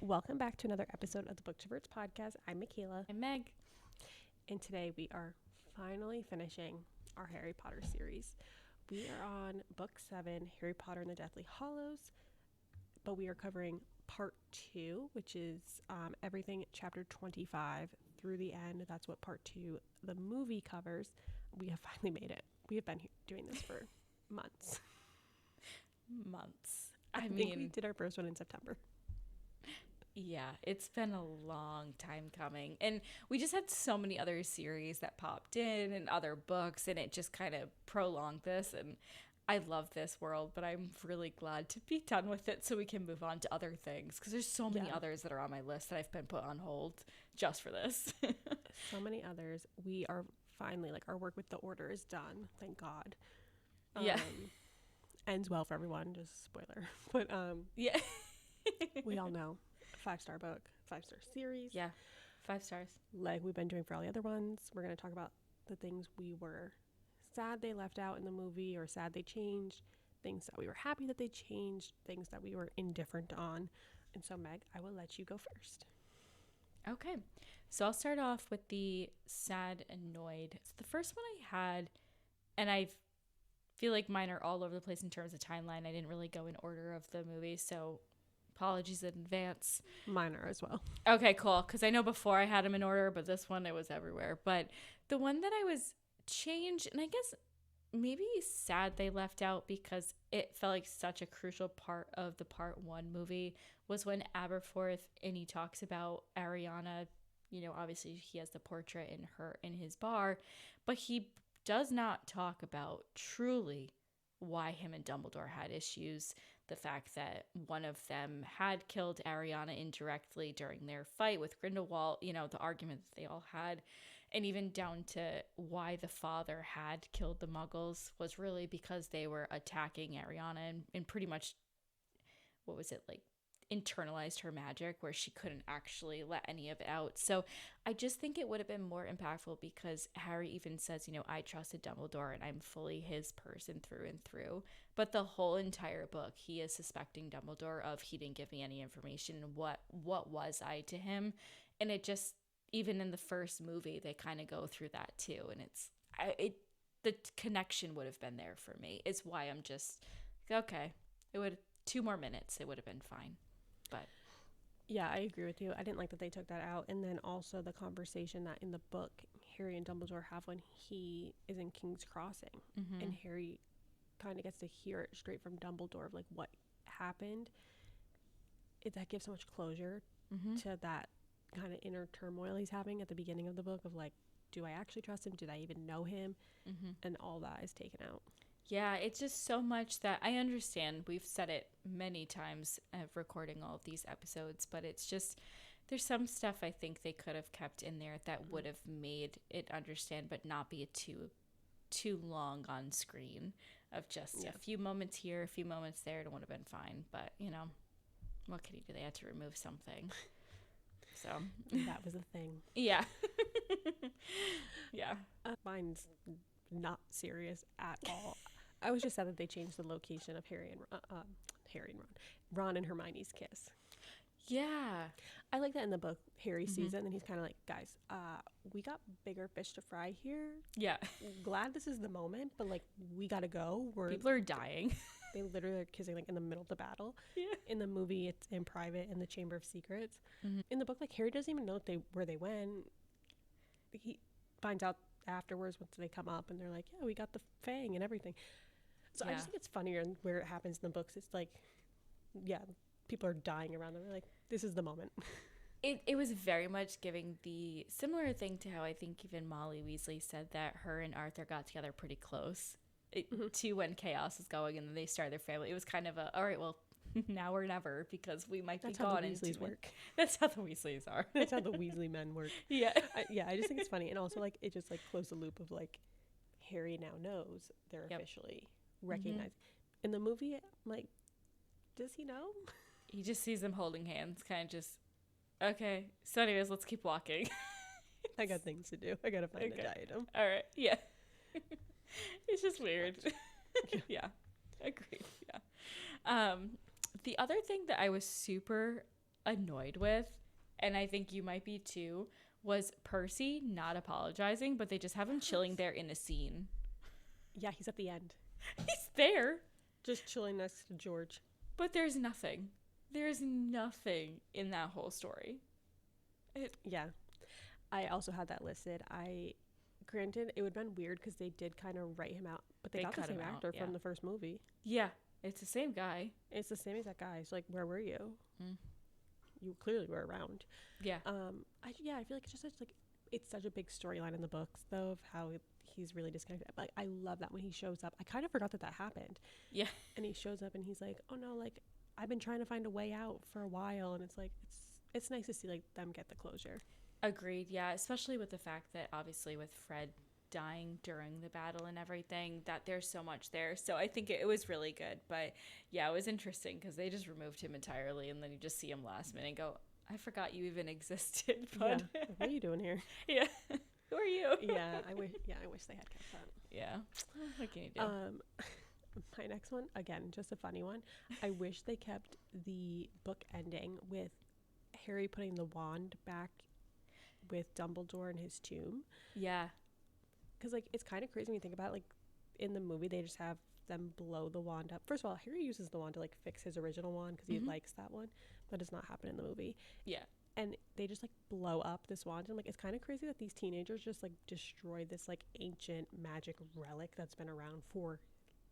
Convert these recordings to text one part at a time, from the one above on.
Welcome back to another episode of the Booktroverts podcast. I'm Michaela. I'm Meg. And today we are finally finishing our Harry Potter series. We are on book 7, Harry Potter and the Deathly Hallows, but we are covering part 2, which is everything chapter 25 through the end. That's what part 2, the movie, covers. We have finally made it. We have been doing this for months. I think we did our first one in September. Yeah, it's been a long time coming. And we just had so many other series that popped in and other books, and it just kind of prolonged this. And I love this world, but I'm really glad to be done with it so we can move on to other things. Because there's so many others that are on my list that I've been put on hold just for this. So many others. We are finally, like, our work with the order is done. Thank God. Yeah. Ends well for everyone. Just spoiler. But yeah. we all know. 5-star book, 5-star series. Yeah, 5 stars. Like we've been doing for all the other ones. We're going to talk about the things we were sad they left out in the movie or sad they changed, things that we were happy that they changed, things that we were indifferent on. And so, Meg, I will let you go first. Okay, so I'll start off with the sad, annoyed. So the first one I had, and I feel like mine are all over the place in terms of timeline. I didn't really go in order of the movie, so apologies in advance. Mine are as well. Okay, cool. Because I know before I had them in order, but this one, it was everywhere. But the one that I was changed, and I guess maybe sad they left out because it felt like such a crucial part of the part 1 movie, was when Aberforth, and he talks about Ariana. You know, obviously he has the portrait in his bar, but he does not talk about truly why him and Dumbledore had issues. The fact that one of them had killed Ariana indirectly during their fight with Grindelwald, you know, the argument that they all had, and even down to why the father had killed the Muggles was really because they were attacking Ariana and pretty much, what was it, like, internalized her magic where she couldn't actually let any of it out. So I just think it would have been more impactful because Harry even says, you know, I trusted Dumbledore and I'm fully his person through and through. But the whole entire book, he is suspecting Dumbledore of he didn't give me any information. What was I to him? And it just, even in the first movie, they kind of go through that too. And the connection would have been there for me. Is why I'm just, okay, it would 2 more minutes, it would have been fine. But yeah, I agree with you. I didn't like that they took that out. And then also the conversation that in the book Harry and Dumbledore have when he is in King's Crossing, and Harry kind of gets to hear it straight from Dumbledore of like what happened. That gives so much closure to that kind of inner turmoil he's having at the beginning of the book of like, do I actually trust him? Did I even know him? And all that is taken out. Yeah, it's just so much that I understand. We've said it many times of recording all of these episodes, but it's just, there's some stuff I think they could have kept in there that would have made it understand, but not be too long on screen of just a few moments here, a few moments there. It would have been fine. But, you know, what could he do? They had to remove something. So that was a thing. Yeah. Yeah. Mine's not serious at all. I was just sad that they changed the location of Harry and Ron and Hermione's kiss. Yeah. I like that in the book. Harry sees it and he's kind of like, guys, we got bigger fish to fry here. Yeah. Glad this is the moment, but like we gotta go. People are dying. They literally are kissing like in the middle of the battle. Yeah. In the movie, it's in private in the Chamber of Secrets. In the book, like Harry doesn't even know where they went. He finds out afterwards once they come up and they're like, yeah, we got the fang and everything. So I just think it's funnier where it happens in the books. It's like, yeah, people are dying around them. They're like, this is the moment. It was very much giving the similar thing to how I think even Molly Weasley said that her and Arthur got together pretty close to when chaos was going and then they started their family. It was kind of all right, well, now or never, because we might be gone. That's how the Weasleys work. That's how the Weasleys are. That's how the Weasley men work. Yeah. I just think it's funny. And also, like, it just, like, closed the loop of, like, Harry now knows they're officially recognized. In the movie, I'm like, does he know? He just sees them holding hands, kind of just, okay. So anyways, let's keep walking. I got things to do. I got to find the diadem. All right. Yeah. It's just weird. Yeah. Agreed. Yeah. The other thing that I was super annoyed with, and I think you might be too, was Percy not apologizing, but they just have him chilling there in a scene. Yeah, he's at the end. He's there. Just chilling next to George. But there's nothing. There's nothing in that whole story. Yeah. I also had that listed. Granted, it would have been weird because they did kind of write him out, but they got the same actor from the first movie. Yeah, it's the same guy. It's the same exact guy. It's like, where were you? You clearly were around. Yeah. I feel like it's just it's such a big storyline in the books, though, of how he's really disconnected. But I love that when he shows up. I kind of forgot that happened. Yeah. And he shows up and he's like, oh no, like, I've been trying to find a way out for a while. And it's like, it's nice to see like them get the closure. Agreed. Yeah. Especially with the fact that obviously with Fred dying during the battle and everything, that there's so much there. So I think it was really good. But yeah, it was interesting because they just removed him entirely, and then you just see him last minute and go, I forgot you even existed. But yeah. What are you doing here? Yeah. Who are you? Yeah, I wish they had kept that. Yeah. What can you do? My next one, again, just a funny one. I wish they kept the book ending with Harry putting the wand back with Dumbledore in his tomb. Yeah. Because, like, it's kind of crazy when you think about it. Like, in the movie, they just have them blow the wand up. First of all, Harry uses the wand to, like, fix his original wand because he likes that one. That does not happen in the movie. Yeah. And they just, like, blow up this wand. And, like, it's kind of crazy that these teenagers just, like, destroyed this, like, ancient magic relic that's been around for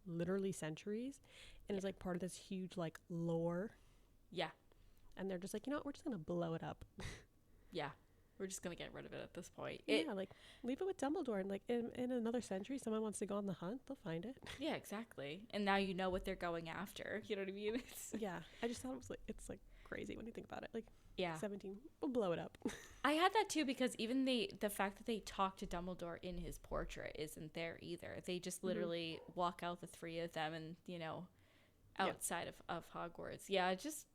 literally centuries. And it's, like, part of this huge, like, lore. Yeah. And they're just like, you know what? We're just going to blow it up. Yeah. We're just going to get rid of it at this point. Yeah, like, leave it with Dumbledore. And, like, in another century, someone wants to go on the hunt, they'll find it. Yeah, exactly. And now you know what they're going after. You know what I mean? Yeah. I just thought it was, like, it's, like, crazy when you think about it. Like, yeah. 17, we'll blow it up. I had that, too, because even the fact that they talk to Dumbledore in his portrait isn't there either. They just literally walk out, the three of them, and, you know, outside of Hogwarts. Yeah, just,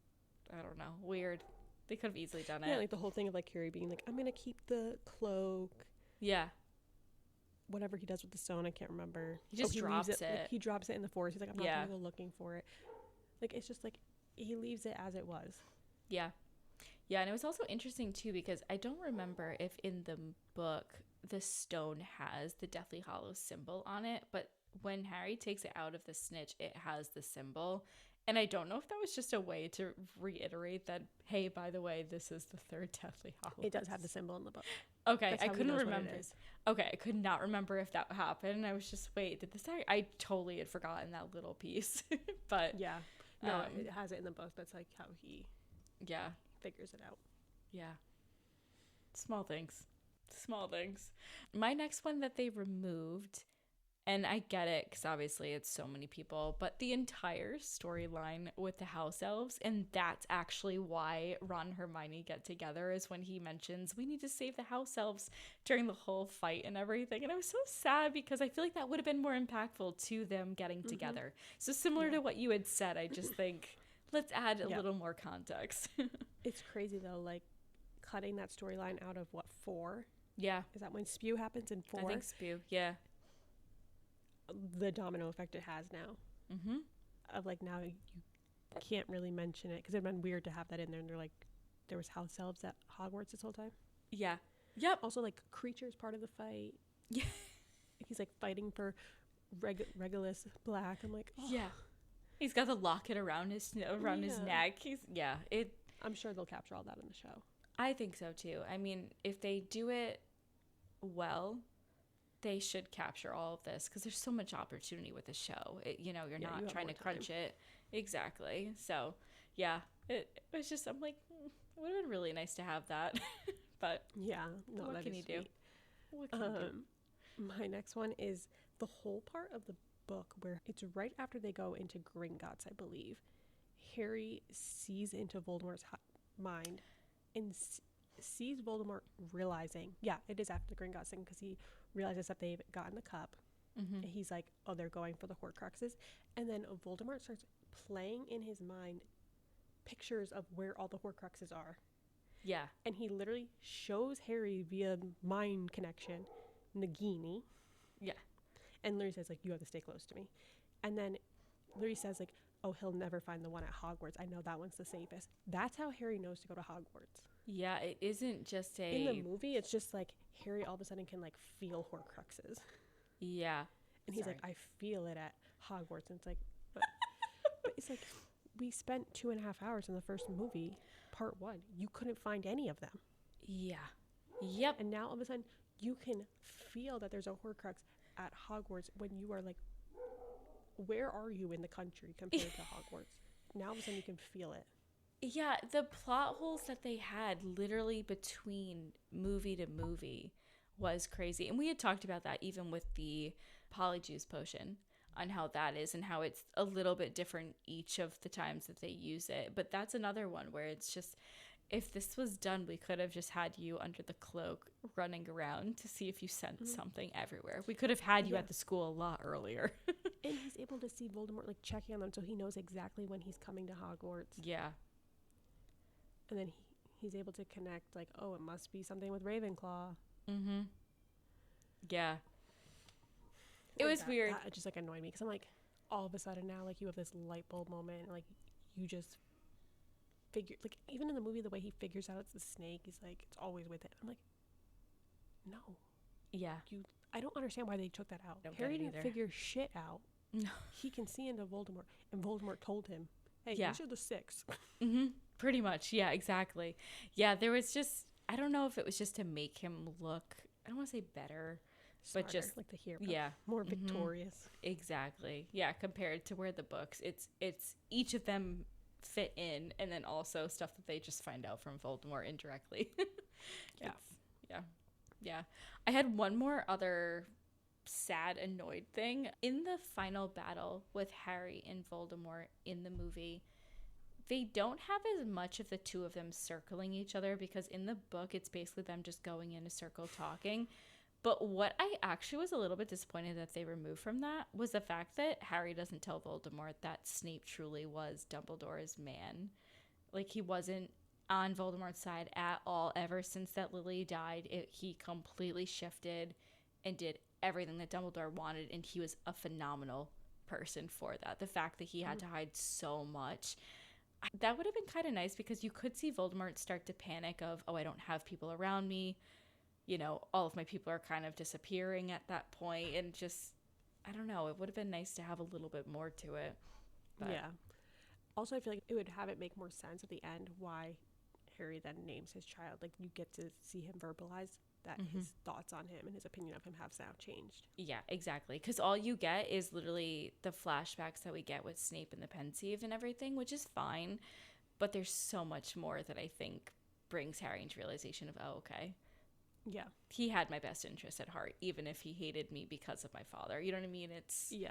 I don't know, weird. They could have easily done it. Yeah, like the whole thing of like Harry being like, I'm gonna keep the cloak. Yeah. Whatever he does with the stone, I can't remember. He just drops it. Like, he drops it in the forest. He's like, I'm not gonna go looking for it. Like, it's just like he leaves it as it was. Yeah. Yeah, and it was also interesting too because I don't remember if in the book the stone has the Deathly Hallows symbol on it, but when Harry takes it out of the snitch, it has the symbol. And I don't know if that was just a way to reiterate that, hey, by the way, this is the third Deathly Hallows. It does have the symbol in the book. Okay, I couldn't remember. Okay, I could not remember if that happened. I was just, wait, did this? I totally had forgotten that little piece. But yeah, no, it has it in the book. That's like how he figures it out. Yeah. Small things. My next one that they removed, and I get it because obviously it's so many people, but the entire storyline with the house elves, and that's actually why Ron and Hermione get together, is when he mentions we need to save the house elves during the whole fight and everything. And I was so sad because I feel like that would have been more impactful to them getting together. So similar to what you had said, I just think let's add a little more context. It's crazy though, like cutting that storyline out of 4? Yeah. Is that when Spew happens in 4? I think Spew, yeah. The domino effect it has now. Of like now you can't really mention it because it'd been weird to have that in there, and they're like there was house elves at Hogwarts this whole time. Yeah. Yep. Also like Creature's part of the fight. Yeah. He's like fighting for Regulus Black. I'm like, oh. Yeah. He's got the locket around his neck. I'm sure they'll capture all that in the show. I think so too. I mean, if they do it well, they should capture all of this because there's so much opportunity with the show. You're not trying to crunch it. Exactly. So, yeah, it was just, I'm like, it would have been really nice to have that. But yeah, no, what can you do? What can you do? My next one is the whole part of the book where it's right after they go into Gringotts, I believe. Harry sees into Voldemort's mind and sees Voldemort realizing, it is after the Gringotts thing because he realizes that they've gotten the cup. And he's like, oh, they're going for the Horcruxes. And then Voldemort starts playing in his mind pictures of where all the Horcruxes are. Yeah. And he literally shows Harry via mind connection Nagini. Yeah. And literally says, like, you have to stay close to me. And then literally says, like, oh, he'll never find the one at Hogwarts. I know that one's the safest. That's how Harry knows to go to Hogwarts. Yeah, it isn't just a... In the movie, it's just like Harry all of a sudden can like feel Horcruxes. Yeah. And he's like, I feel it at Hogwarts. And it's like, but it's like, we spent 2.5 hours in the first movie, part 1. You couldn't find any of them. Yeah. Yep. And now all of a sudden, you can feel that there's a Horcrux at Hogwarts when you are like, where are you in the country compared to Hogwarts? Now all of a sudden you can feel it. Yeah, the plot holes that they had literally between movie to movie was crazy. And we had talked about that even with the Polyjuice potion, on how that is and how it's a little bit different each of the times that they use it. But that's another one where it's just, if this was done, we could have just had you under the cloak running around to see if you sensed something everywhere. We could have had you at the school a lot earlier. And he's able to see Voldemort like checking on them, so he knows exactly when he's coming to Hogwarts. Yeah. And then he's able to connect like, oh, it must be something with Ravenclaw. Mm-hmm. Yeah. It was weird. That just like annoyed me because I'm like, all of a sudden now like you have this light bulb moment, like you just figure, like even in the movie the way he figures out it's the snake, he's like, it's always with him. I'm like, no. Yeah. I don't understand why they took that out. Harry didn't figure shit out. No. He can see into Voldemort, and Voldemort told him, hey, these are the 6. Mm-hmm. Pretty much. Yeah, exactly. Yeah, there was just, I don't know if it was just to make him look, I don't want to say better, smarter, but just like the hero. Yeah. More victorious. Exactly. Yeah, compared to where the books, it's each of them fit in, and then also stuff that they just find out from Voldemort indirectly. Yeah. I had one more other sad, annoyed thing. In the final battle with Harry and Voldemort in the movie, they don't have as much of the two of them circling each other, because in the book it's basically them just going in a circle talking. But what I actually was a little bit disappointed that they removed from that was the fact that Harry doesn't tell Voldemort that Snape truly was Dumbledore's man. Like, he wasn't on Voldemort's side at all ever since that Lily died. He completely shifted and did everything that Dumbledore wanted, and he was a phenomenal person for that. The fact that he had to hide so much, that would have been kind of nice, because you could see Voldemort start to panic of, oh, I don't have people around me. You know, all of my people are kind of disappearing at that point, and just, I don't know, it would have been nice to have a little bit more to it. But. Yeah. Also, I feel like it would have it make more sense at the end why Harry then names his child. Like, you get to see him verbalize that his thoughts on him and his opinion of him have now changed. Yeah, exactly. Because all you get is literally the flashbacks that we get with Snape and the Pensieve and everything, which is fine. But there's so much more that I think brings Harry into realization of, oh, okay. Yeah. He had my best interest at heart, even if he hated me because of my father. You know what I mean? It's... Yeah.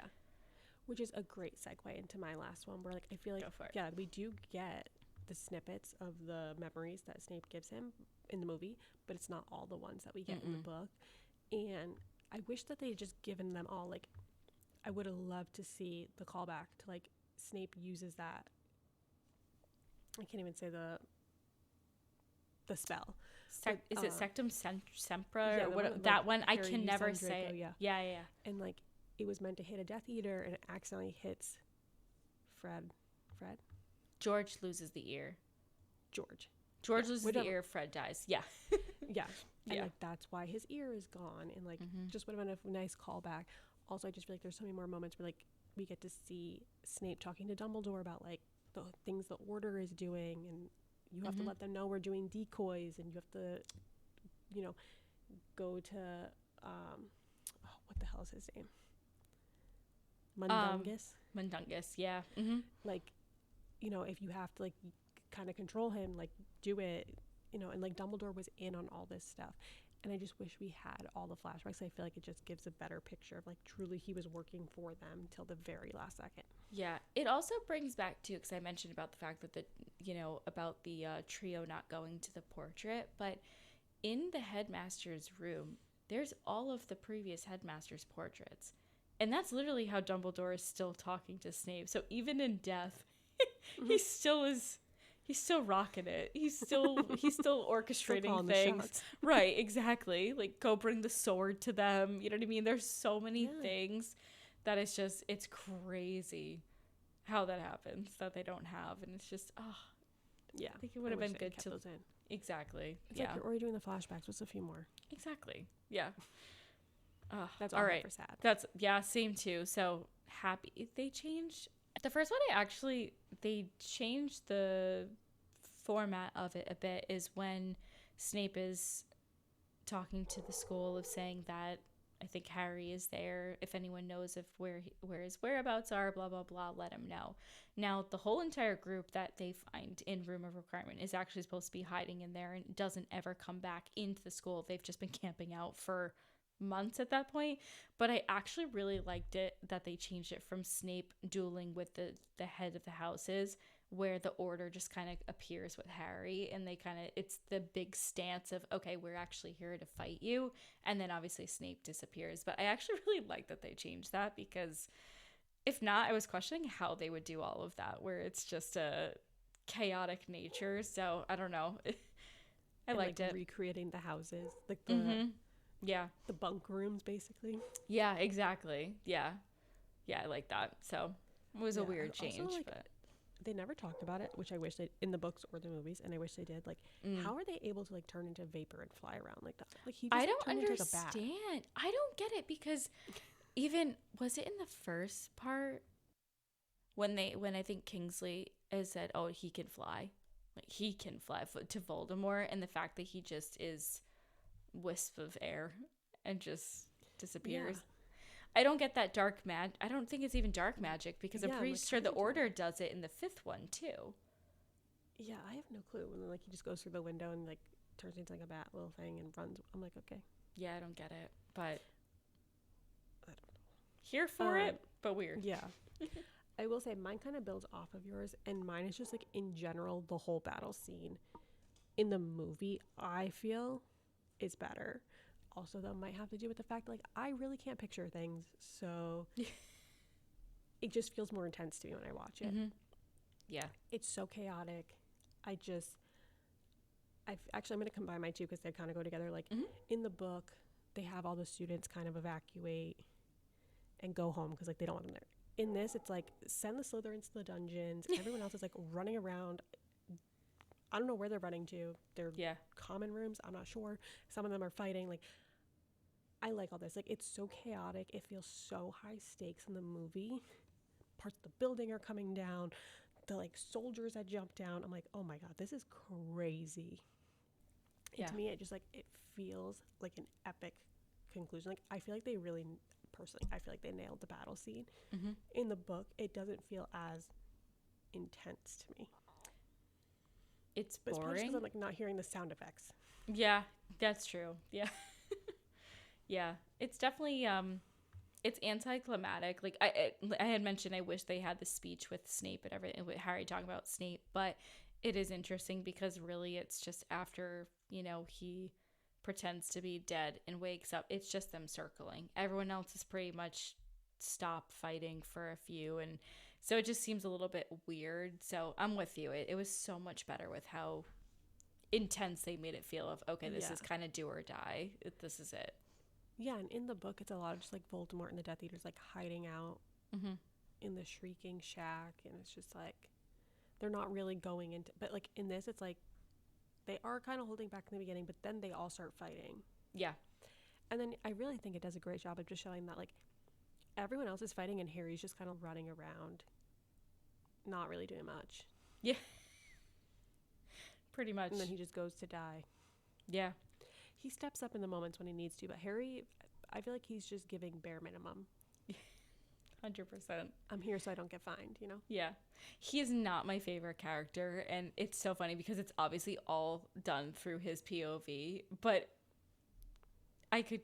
Which is a great segue into my last one, where, like, I feel like, yeah, we do get the snippets of the memories that Snape gives him in the movie, but it's not all the ones that we get in the book. And I wish that they had just given them all. Like, I would have loved to see the callback to, like, Snape uses that, I can't even say the spell. Is it Sectum Sempra? Yeah, or what? One, that like, one, I Harry can never used on say. Draco, Yeah. And, like, it was meant to hit a Death Eater, and it accidentally hits Fred? George loses the ear. George loses the ear. Fred dies. Yeah. Yeah. And like, that's why his ear is gone. And like, just would have been a nice callback. Also, I just feel like there's so many more moments where like we get to see Snape talking to Dumbledore about like the things the Order is doing, and you have to let them know we're doing decoys, and you have to, you know, go to what the hell is his name? Mundungus, yeah. Like, you know, if you have to like kind of control him, like do it, you know. And like Dumbledore was in on all this stuff, and I just wish we had all the flashbacks. I feel like it just gives a better picture of like truly he was working for them till the very last second. Yeah, it also brings back too, because I mentioned about the fact that about the trio not going to the portrait, but in the headmaster's room there's all of the previous headmaster's portraits, and that's literally how Dumbledore is still talking to Snape. So even in death, he's still rocking it. He's still orchestrating things. Right, exactly. Like, go bring the sword to them. You know what I mean? There's so many things that it's crazy how that happens that they don't have, and it's just Yeah, I think it would have been good to those in. Exactly. It's like you're already doing the flashbacks. What's a few more? Exactly. Yeah. That's all right. For sad. That's same too. So happy they changed the first one. They changed the format of it a bit. Is when Snape is talking to the school of saying that I think Harry is there. If anyone knows where his whereabouts are, blah blah blah, let him know. Now the whole entire group that they find in Room of Requirement is actually supposed to be hiding in there and doesn't ever come back into the school. They've just been camping out for months at that point. But I actually really liked it that they changed it from Snape dueling with the head of the houses, where the order just kind of appears with Harry, and it's the big stance of, okay, we're actually here to fight you, and then obviously Snape disappears. But I actually really like that they changed that, because if not, I was questioning how they would do all of that, where it's just a chaotic nature. So I don't know. I liked it. Recreating the houses, like the the bunk rooms, basically. Yeah, exactly. Yeah, I like that. So it was a weird change, also, but they never talked about it, which I wish they in the books or the movies, and I wish they did. Like, how are they able to turn into vapor and fly around like that? Like, he just I don't turned understand. Into like a bat. I don't get it, because even was it in the first part when I think Kingsley has said, "Oh, he can fly," like he can fly to Voldemort, and the fact that he just is wisp of air and just disappears. Yeah. I don't get that dark magic. I don't think it's even dark magic, because I'm pretty sure the Order does it in the 5th one too. Yeah, I have no clue. And then he just goes through the window and turns into a bat little thing and runs. I'm like, okay. Yeah, I don't get it, but I don't know. Here for it, but weird. Yeah. I will say mine kind of builds off of yours, and mine is just in general, the whole battle scene in the movie, I feel is better. Also, though, might have to do with the fact I really can't picture things, so it just feels more intense to me when I watch it. Mm-hmm. Yeah, it's so chaotic. I'm going to combine my two because they kind of go together. In the book, they have all the students kind of evacuate and go home because they don't want them there. In this, it's send the Slytherins to the dungeons. Everyone else is running around. I don't know where they're running to. They're common rooms. I'm not sure. Some of them are fighting. I like all this. It's so chaotic. It feels so high stakes in the movie. Parts of the building are coming down. The soldiers that jump down. I'm like, oh my God, this is crazy. And to me, it just it feels like an epic conclusion. I feel like they really, personally, I feel like they nailed the battle scene. Mm-hmm. In the book, it doesn't feel as intense to me. It's boring. Because I'm not hearing the sound effects. Yeah, that's true. Yeah. Yeah, it's definitely it's anticlimactic. I had mentioned, I wish they had the speech with Snape and everything, with Harry talking about Snape, but it is interesting because really it's just after, he pretends to be dead and wakes up, it's just them circling. Everyone else is pretty much stopped fighting for a few, and so it just seems a little bit weird. So I'm with you. It was so much better with how intense they made it feel of, okay, this is kind of do or die. This is it. Yeah, and in the book, it's a lot of just Voldemort and the Death Eaters hiding out in the Shrieking Shack, and it's just they're not really going into. But in this, it's they are kind of holding back in the beginning, but then they all start fighting. Yeah, and then I really think it does a great job of just showing that everyone else is fighting, and Harry's just kind of running around, not really doing much. Yeah, pretty much. And then he just goes to die. Yeah. He steps up in the moments when he needs to, but Harry, I feel like he's just giving bare minimum. 100%. I'm here so I don't get fined, Yeah. He is not my favorite character, and it's so funny because it's obviously all done through his POV, but I could,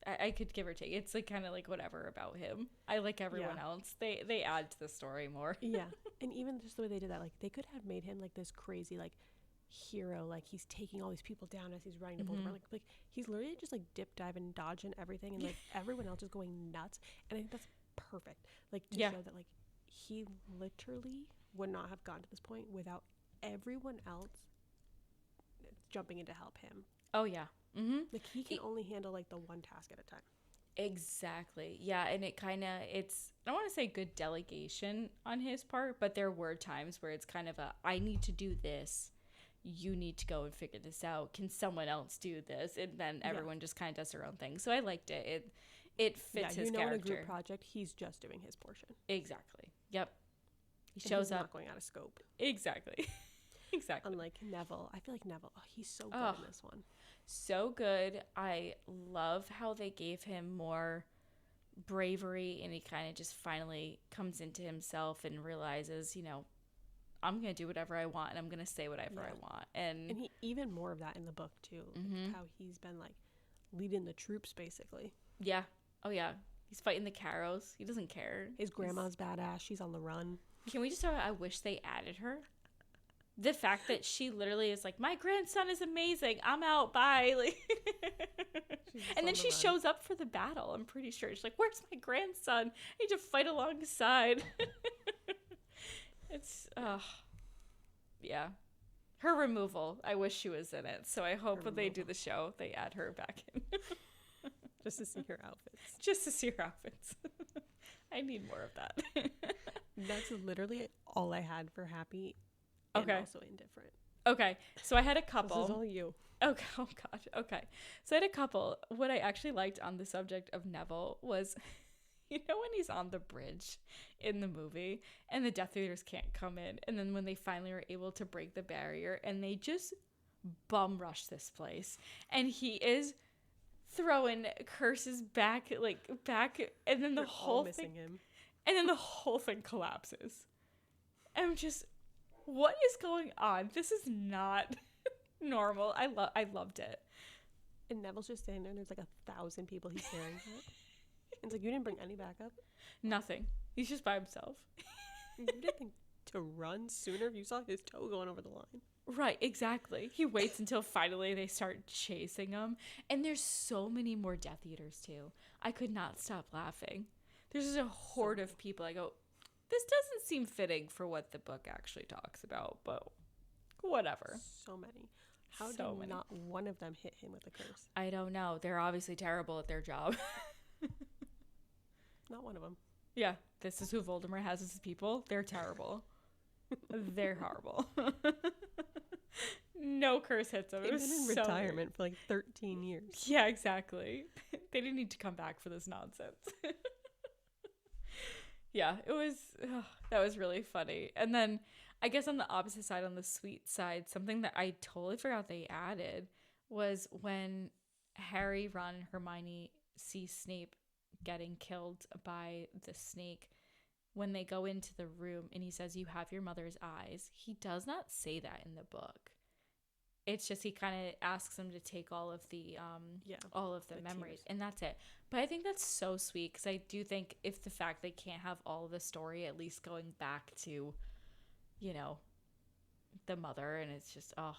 I could give or take. It's kind of whatever about him. I like everyone else. They add to the story more. Yeah. And even just the way they did that, they could have made him this crazy, hero, he's taking all these people down as he's running to Voldemort. He's literally just dip diving, dodging everything, and everyone else is going nuts. And I think that's perfect. To show that he literally would not have gotten to this point without everyone else jumping in to help him. Oh yeah. Mm-hmm. He can only handle the one task at a time. Exactly. Yeah, and it kind of, it's, I don't want to say good delegation on his part, but there were times where it's kind of a, I need to do this. You need to go and figure this out. Can someone else do this? And then everyone just kind of does their own thing. So I liked it. It fits his character. In a group project, he's just doing his portion. Exactly. Yep. He and shows he's up. Not going out of scope. Exactly. Exactly. Unlike Neville. I feel like Neville, he's so good in this one. So good. I love how they gave him more bravery, and he kind of just finally comes into himself and realizes, you know, I'm going to do whatever I want, and I'm going to say whatever I want. And he, even more of that in the book, too. Like how he's been, like, leading the troops, basically. Yeah. Oh, yeah. He's fighting the Carrows. He doesn't care. His grandma's badass. She's on the run. Can we just talk about, I wish they added her? The fact that she literally is like, my grandson is amazing. I'm out. Bye. Like, and then she shows up for the battle. I'm pretty sure. She's like, where's my grandson? I need to fight alongside. It's, yeah. Her removal. I wish she was in it. So I hope when they do the show, they add her back in. Just to see her outfits. Just to see her outfits. I need more of that. That's literally all I had for Happy. Okay. And also Indifferent. Okay. So I had a couple. This is all you. Okay. Oh, God. Okay. So I had a couple. What I actually liked on the subject of Neville was, you know, when he's on the bridge in the movie and the Death Eaters can't come in. And then when they finally are able to break the barrier and they just bum rush this place. And he is throwing curses back. And then the whole thing. Him. And then the whole thing collapses. I'm just... What is going on? This is not normal. I loved it. And Neville's just standing there and there's like 1,000 people he's staring at. It's like, you didn't bring any backup? Nothing. He's just by himself. You didn't think to run sooner if you saw his toe going over the line. Right, exactly. He waits until finally they start chasing him. And there's so many more Death Eaters too. I could not stop laughing. There's just a horde of people. I go, this doesn't seem fitting for what the book actually talks about, but whatever. So many. How did not one of them hit him with a curse? I don't know. They're obviously terrible at their job. Not one of them. Yeah, this is who Voldemort has as his people. They're terrible. They're horrible. No curse hits them. They've been in retirement for like 13 years. Yeah, exactly. They didn't need to come back for this nonsense. Yeah, that was really funny. And then I guess on the opposite side, on the sweet side, something that I totally forgot they added was when Harry, Ron, and Hermione see Snape getting killed by the snake. When they go into the room and he says, you have your mother's eyes, he does not say that in the book. It's just he kind of asks them to take all of the memories, and that's it. But I think that's so sweet because I do think if the fact they can't have all of the story, at least going back to, you know, the mother, and it's just like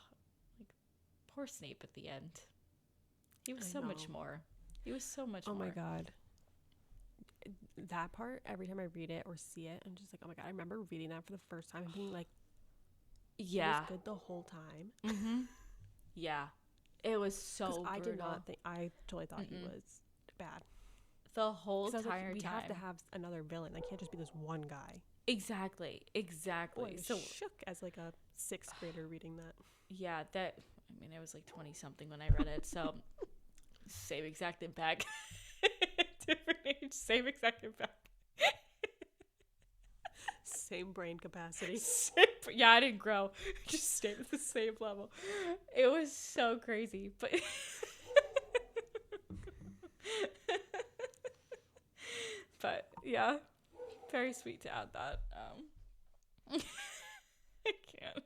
poor Snape at the end. He was so much more. He was so much more. Oh my God. That part, every time I read it or see it, I'm just like, oh my God. I remember reading that for the first time and being like, yeah, it was good the whole time. Mm-hmm. Yeah, it was so brutal. I did not think. I totally thought he was bad the whole entire we time. We have to have another villain. I can't just be this one guy. Exactly. Oh, I was shook as like a 6th grader reading that. Yeah, I mean, I was like 20 something when I read it, so same exact impact. Different age, same exact impact. Same brain capacity. Yeah, I didn't grow. Just stayed at the same level. It was so crazy, but but yeah, very sweet to add that. I can't.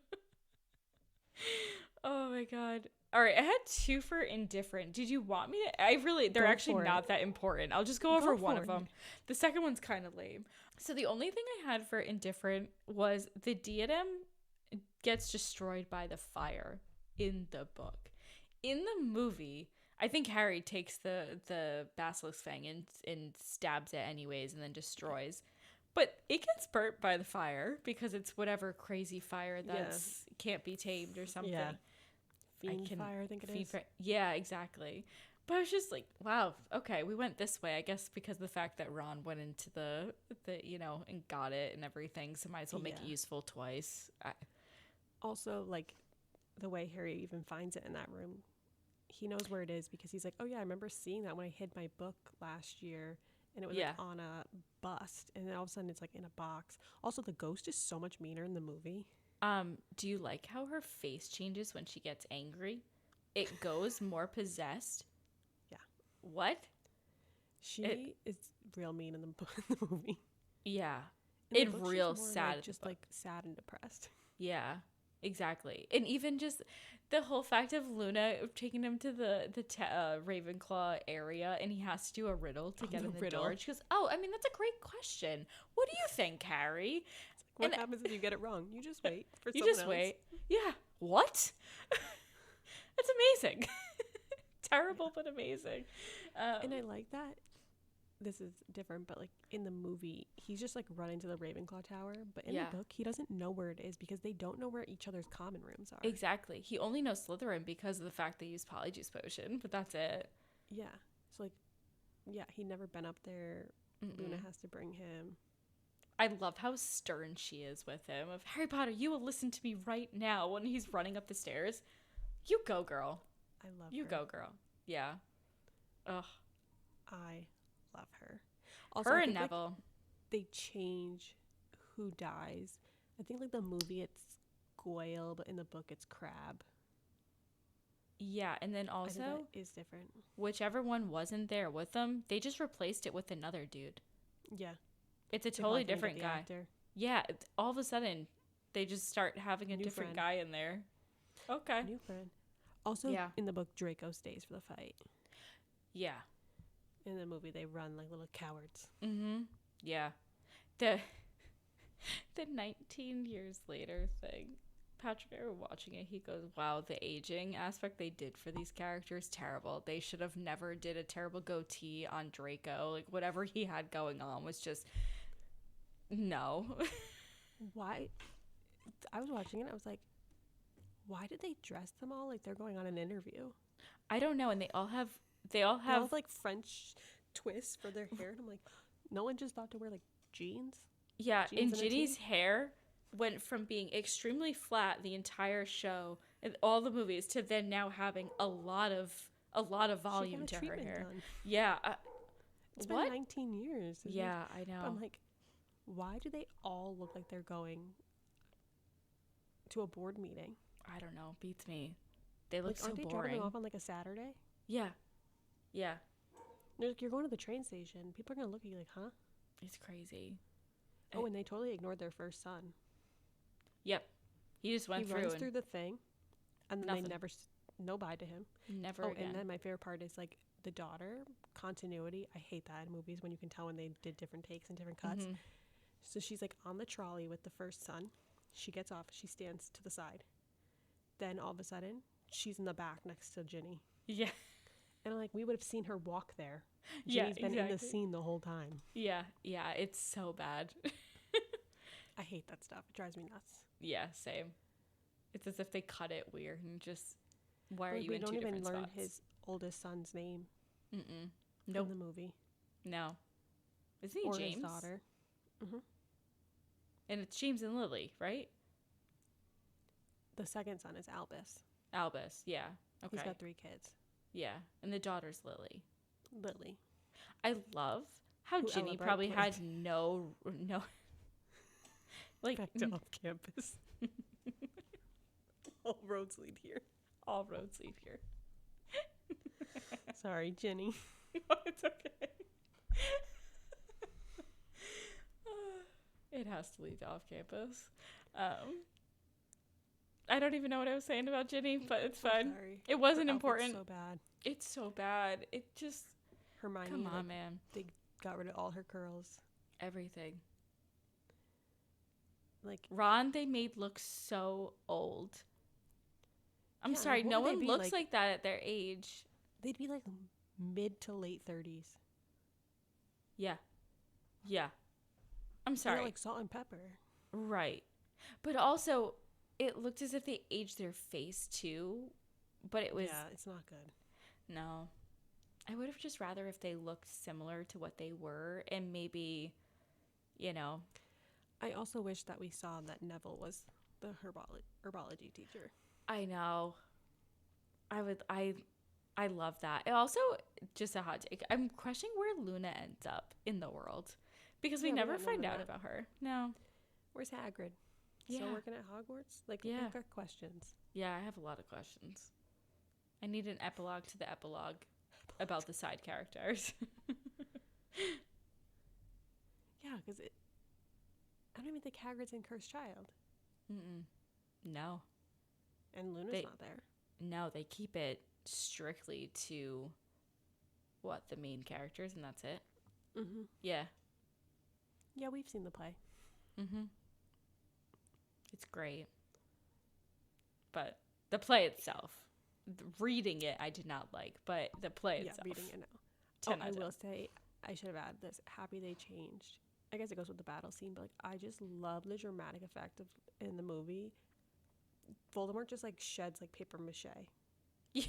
Oh my God. All right, I had 2 for indifferent. Did you want me to? They're actually not that important. I'll just go over one of them. The second one's kind of lame. So the only thing I had for indifferent was the diadem gets destroyed by the fire in the book. In the movie, I think Harry takes the basilisk fang and stabs it anyways and then destroys. But it gets burnt by the fire because it's whatever crazy fire that's can't be tamed or something. Yeah. Fiend fire, I think it is. Yeah, exactly. But I was just like, wow, okay, we went this way. I guess because of the fact that Ron went into the and got it and everything, so might as well make it useful twice. Also, like, the way Harry even finds it in that room, he knows where it is because he's like, oh yeah, I remember seeing that when I hid my book last year, and it was like on a bust, and then all of a sudden it's like in a box. Also, the ghost is so much meaner in the movie. Do you like how her face changes when she gets angry? It goes more possessed. Yeah. What? She is real mean in the movie. Yeah. It real sad. Like, just like sad and depressed. Yeah, exactly. And even just the whole fact of Luna taking him to the Ravenclaw area, and he has to do a riddle to get in the door. She goes, "Oh, I mean, that's a great question. What do you think, Harry?" What happens if you get it wrong? You just wait for you someone just else. wait. Yeah. What? That's amazing. Terrible, but amazing. And I like that. This is different, but like in the movie, he's just like running to the Ravenclaw tower. But in the book, he doesn't know where it is because they don't know where each other's common rooms are. Exactly. He only knows Slytherin because of the fact they use Polyjuice Potion, but that's it. Yeah. So like, yeah, he'd never been up there. Luna has to bring him. I love how stern she is with him. Of Harry Potter, you will listen to me right now when he's running up the stairs. You go, girl. I love you her. go, girl. Yeah. Ugh. I love her. Also, her and Neville. Like, they change who dies. I think like the movie it's Goyle, but in the book it's Crabbe. Yeah, and then also I think that is different. Whichever one wasn't there with them, they just replaced it with another dude. Yeah. It's a totally different guy. Actor. Yeah, all of a sudden they just start having a different guy in there. Okay. New friend. Also, in the book, Draco stays for the fight. Yeah. In the movie, they run like little cowards. Mm-hmm. Yeah. The 19 years later thing. Patrick and I were watching it. He goes, wow, the aging aspect they did for these characters, terrible. They should have never did a terrible goatee on Draco. Like, whatever he had going on was just, no. Why? I was watching it. I was like, why did they dress them all like they're going on an interview? I don't know. And they all have like French twists for their hair. And I'm like, no one just thought to wear like jeans? Yeah, and Ginny's hair went from being extremely flat the entire show in all the movies to then now having a lot of volume to her hair. Done. Yeah. It's been 19 years. Yeah, I know. But I'm like, why do they all look like they're going to a board meeting? I don't know. Beats me. They look so boring. Aren't they dropping them off on like a Saturday? Yeah. Yeah. They're like, you're going to the train station. People are going to look at you like, huh? It's crazy. Oh, and they totally ignored their first son. Yep. He just went through. He runs through the thing, and then nothing. They never no bye to him. Never again. And then my favorite part is like the daughter continuity. I hate that in movies when you can tell when they did different takes and different cuts. Mm-hmm. So she's like on the trolley with the first son. She gets off. She stands to the side. Then all of a sudden, she's in the back next to Ginny. Yeah. And like we would have seen her walk there. Ginny's been in the scene the whole time. Yeah. Yeah. It's so bad. I hate that stuff. It drives me nuts. Yeah, same. It's as if they cut it weird and just, why are you in two different spots? We don't even learn his oldest son's name. Nope. In the movie. No. Isn't he or James? His daughter. Mm-hmm. And it's James and Lily, right? The second son is Albus. Albus, yeah. Okay. He's got 3 kids. Yeah, and the daughter's Lily. Lily. I love how Ginny probably had no like back to off campus. All roads lead here. All roads lead here. Sorry, Ginny. No, it's okay. It has to lead to off campus. I don't even know what I was saying about Ginny, but it's fine. Sorry. It wasn't important. So bad. It's so bad. It just Hermione. Come on, man. They got rid of all her curls. Everything. Like Ron, they made look so old. I'm sorry, no one looks like that at their age. They'd be like mid to late 30s. Yeah. Yeah. I'm sorry. They're like salt and pepper. Right. But also, it looked as if they aged their face too. But it was... Yeah, it's not good. No. I would have just rather if they looked similar to what they were, and maybe, you know. I also wish that we saw that Neville was the herbology teacher. I know. I love that. It also, just a hot take, I'm questioning where Luna ends up in the world, because we never find out about her. No. Where's Hagrid? Yeah. Still working at Hogwarts? Like, yeah. I've got questions. Yeah, I have a lot of questions. I need an epilogue to the epilogue about the side characters. Yeah, because I don't even think Hagrid's in Cursed Child. No. And Luna's not there. No, they keep it strictly to the main characters, and that's it. Mm-hmm. Yeah. Yeah, we've seen the play. Mm-hmm. It's great. But the play itself, reading it, I did not like, but the play itself. Yeah, reading it now. I will say, I should have added this. Happy they changed. I guess it goes with the battle scene, but like, I just love the dramatic effect of in the movie. Voldemort just like sheds like paper mache. Yeah.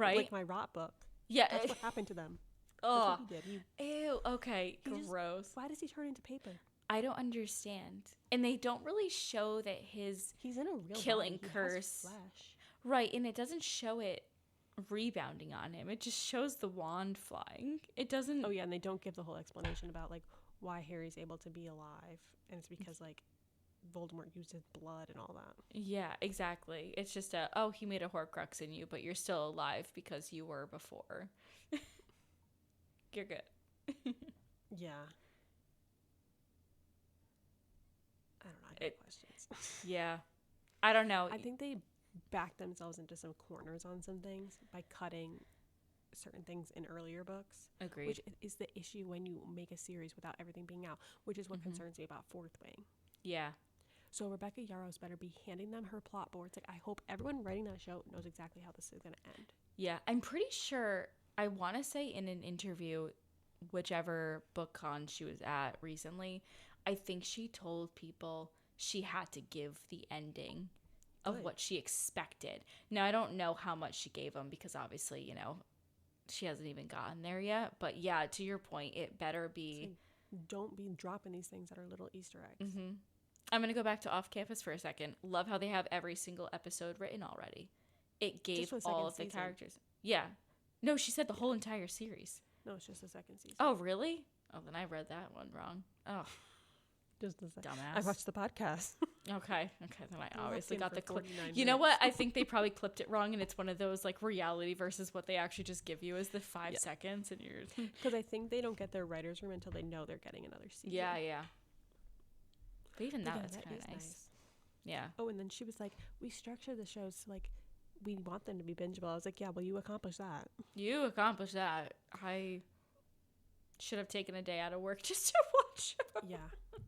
Like my rot book. Yeah. That's what happened to them. Oh. That's what he did. Ew. Okay. Gross. Why does he turn into paper? I don't understand. And they don't really show that he's in a real killing body. curse. He has flesh. Right, and it doesn't show it rebounding on him. It just shows the wand flying. It doesn't. Oh yeah, and they don't give the whole explanation about like why Harry's able to be alive, and it's because like Voldemort used his blood and all that. Yeah, exactly. It's just he made a Horcrux in you, but you're still alive because you were before. You're good. Yeah. I don't know. I have questions. Yeah. I don't know. I think they backed themselves into some corners on some things by cutting certain things in earlier books. Agreed. Which is the issue when you make a series without everything being out, which is what concerns me about Fourth Wing. Yeah. So Rebecca Yarros better be handing them her plot boards. Like, I hope everyone writing that show knows exactly how this is going to end. Yeah. I'm pretty sure, I want to say in an interview, whichever book con she was at recently, I think she told people she had to give the ending of what she expected. Now, I don't know how much she gave them because obviously, you know, she hasn't even gotten there yet. But yeah, to your point, it better be... Like, don't be dropping these things that are little Easter eggs. Mm-hmm. I'm going to go back to Off Campus for a second. Love how they have every single episode written already. It gave all of the characters. Yeah. No, she said the whole entire series. No, it's just the second season. Oh, really? Oh, then I read that one wrong. Oh. Just the second. Dumbass. I watched the podcast. Okay, then I obviously got the clip. You minutes. know what? I think they probably clipped it wrong, and it's one of those like reality versus what they actually just give you as the 5 seconds, and you're because I think they don't get their writer's room until they know they're getting another season. Yeah. But even that's kind of nice. Yeah. Oh, and then she was like, "We structure the shows like we want them to be bingeable." I was like, "Yeah, well, you accomplished that. You accomplished that. I should have taken a day out of work just to watch." Yeah,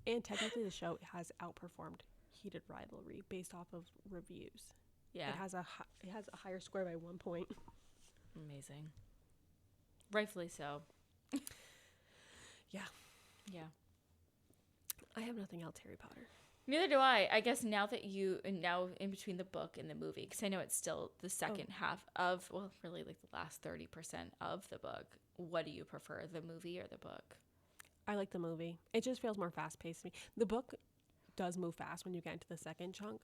and technically, the show has outperformed Heated Rivalry based off of reviews. Yeah, it has a higher score by 1 point. Amazing. Rightfully so. Yeah. I have nothing else Harry Potter. Neither do I. I guess now in between the book and the movie, because I know it's still the second half of, well, really like the last 30% of the book. What do you prefer, the movie or the book? I like the movie. It just feels more fast-paced to me. The book does move fast when you get into the second chunk.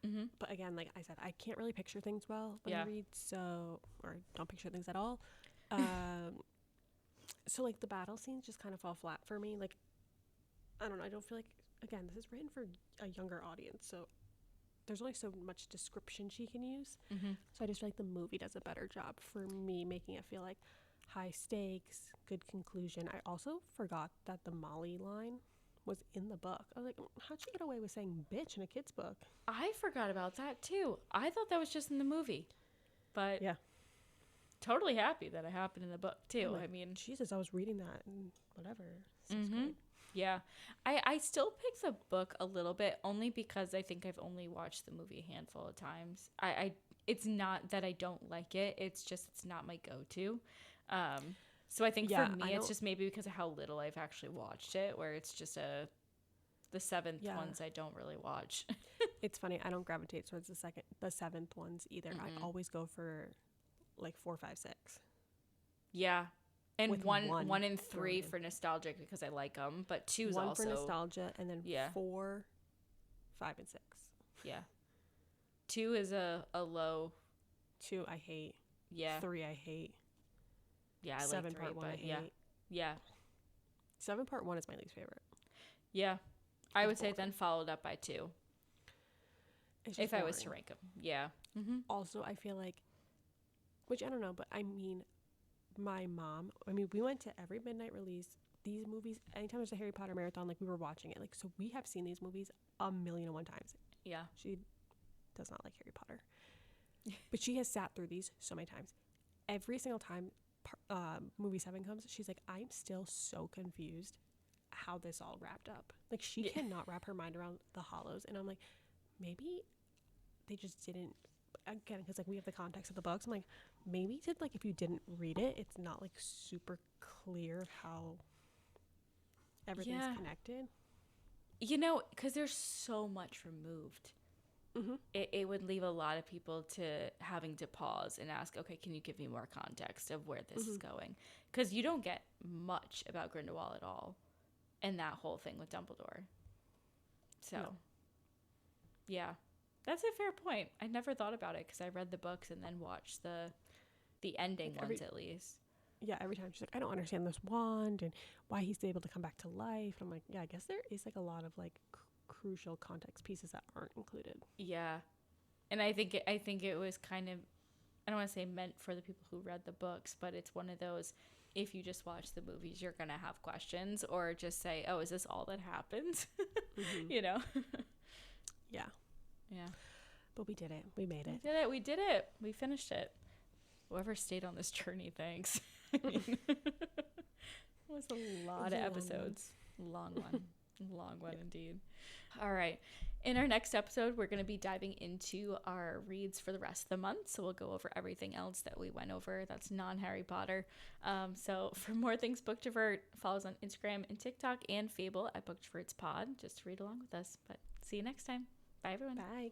Mm-hmm. But again, like I said, I can't really picture things well when I read, or don't picture things at all. So like the battle scenes just kind of fall flat for me. Like, I don't know. I don't feel like, again, this is written for a younger audience, so there's only so much description she can use. Mm-hmm. So I just feel like the movie does a better job for me, making it feel like high stakes, good conclusion. I also forgot that the Molly line was in the book. I was like, how'd she get away with saying bitch in a kid's book? I forgot about that too. I thought that was just in the movie. But yeah, totally happy that it happened in the book too. Like, I mean, Jesus, I was reading that in whatever, 6th grade. Yeah. I still pick the book a little bit only because I think I've only watched the movie a handful of times. It's not that I don't like it. It's just it's not my go-to. So I think for me it's just maybe because of how little I've actually watched it, where it's just the seventh ones I don't really watch. It's funny, I don't gravitate towards the seventh ones either. I always go for like 4, 5, 6. Yeah. And With one and three thrown in. for nostalgic because I like them, but two's One also for nostalgia, and then Yeah. 4, 5, and 6. Yeah. 2 is a low. 2 I hate. Yeah. 3 I hate. Yeah, I 7 like 3, part 1 I but hate. yeah. Yeah. 7 part 1 is my least favorite. Yeah. I would say boring. then followed up by 2. It's just If I was to boring. rank them. Yeah. Mm-hmm. Also, I feel like, which I don't know, but I mean, my mom, we went to every midnight release. These movies, anytime there's a Harry Potter marathon, like, we were watching it. Like, so we have seen these movies 1,000,001 times. Yeah. She does not like Harry Potter. But she has sat through these so many times. Every single time movie 7 comes, she's like, I'm still so confused how this all wrapped up. Like, she cannot wrap her mind around the Hollows. And I'm like, maybe they just didn't, again, because like we have the context of the books. I'm like, maybe like if you didn't read it, it's not like super clear how everything's connected. You know, because there's so much removed. Mm-hmm. It would leave a lot of people to having to pause and ask, okay, can you give me more context of where this is going? Because you don't get much about Grindelwald at all in that whole thing with Dumbledore. So, yeah, that's a fair point. I never thought about it because I read the books and then watched the ending like ones at least. Yeah, every time she's like, I don't understand this wand and why he's able to come back to life. And I'm like, yeah, I guess there is like a lot of like crucial context pieces that aren't included. Yeah, and I think it was kind of, I don't want to say meant for the people who read the books, but it's one of those, if you just watch the movies, you're gonna have questions or just say, oh, is this all that happens? You know. Yeah. Yeah. But we did it. We made it. We did it. We finished it. Whoever stayed on this journey, thanks. I mean, it was a lot of episodes. Long one. Long one indeed. All right. In our next episode, we're going to be diving into our reads for the rest of the month. So we'll go over everything else that we went over that's non-Harry Potter. So for more things Booktrovert, follow us on Instagram and TikTok and Fable at Booktroverts Pod, just to read along with us. But see you next time. Bye, everyone. Bye.